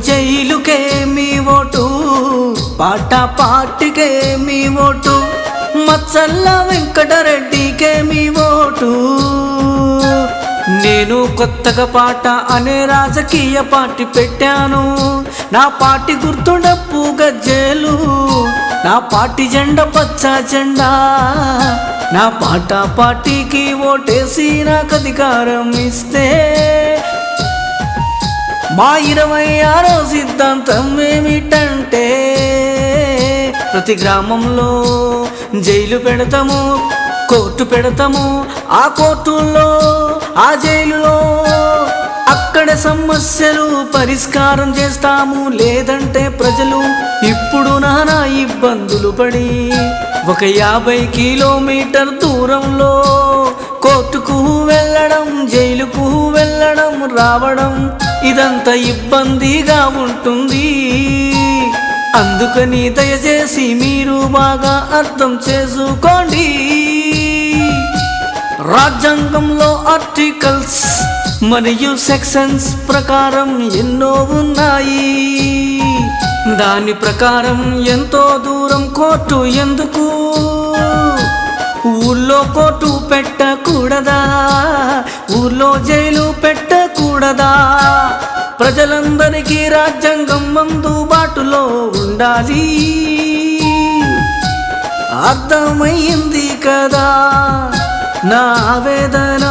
జైలుకే మీ vote, పాట పాటికే మీ vote, Machalla వెంకటరెడ్డికే మీ vote. నేను కొత్తగా పాట అనే రాజకీయ పార్టీ పెట్టాను. నా పార్టీ గుర్తు డప్పు గజ్జేలు, నా పార్టీ జెండా పచ్చ జెండా. నా పాట పార్టీకి ఓటేసి నాకు అధికారం ఇస్తే మా 26వ సిద్ధాంతం ఏమిటంటే ప్రతి గ్రామంలో జైలు పెడతాము, కోర్టు పెడతాము. ఆ కోర్టుల్లో ఆ జైలులో అక్కడ సమస్యలు పరిష్కారం చేస్తాము. లేదంటే ప్రజలు ఇప్పుడు నానా ఇబ్బందులు పడి ఒక 50 కిలోమీటర్ దూరంలో కోర్టుకు వెళ్ళడం, జైలుకు వెళ్ళడం, రావడం ఇదంతా ఇబ్బందిగా ఉంటుంది. అందుకని దయచేసి మీరు బాగా అర్థం చేసుకోండి. రాజ్యాంగంలో ఆర్టికల్స్ మరియు సెక్షన్స్ ప్రకారం ఎన్నో ఉన్నాయి. దాని ప్రకారం ఎంతో దూరం కోర్టు ఎందుకు? ఊళ్ళో కోర్టు పెట్టకూడదా? ఊళ్ళో జైలు పెట్టకూడదా? ప్రజలందరికీ రాజ్యాంగం అందుబాటులో ఉండాలి. అర్థమైంది కదా నా ఆవేదన,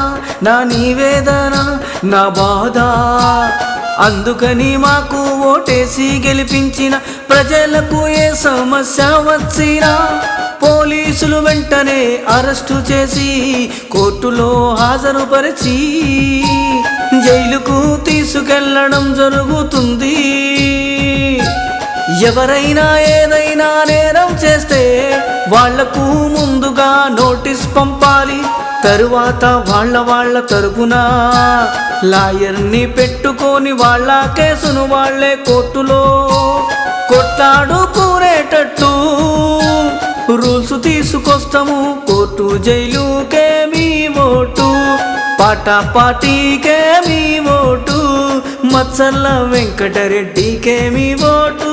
నా నివేదన, నా బాధ. అందుకని మాకు ఓటేసి గెలిపించిన ప్రజలకు ఏ సమస్య వచ్చినా పోలీసులు వెంటనే అరెస్టు చేసి కోర్టులో హాజరుపరిచి జైలుకు తీసుకెళ్లడం జరుగుతుంది. ఎవరైనా ఏదైనా నేరం చేస్తే వాళ్లకు ముందుగా నోటీస్ పంపాలి. తరువాత వాళ్ళ తరపున లాయర్ని పెట్టుకొని వాళ్ళ కేసును వాళ్లే కోర్టులో కొట్లాడుకునేటట్టు రూల్స్ తీసుకొస్తాము. కోర్టు జైలుకే మీ ఓటు, పాట పార్టీకే మీ ఓటు, మచ్చల్ల వెంకటరెడ్డికే మీ ఓటు.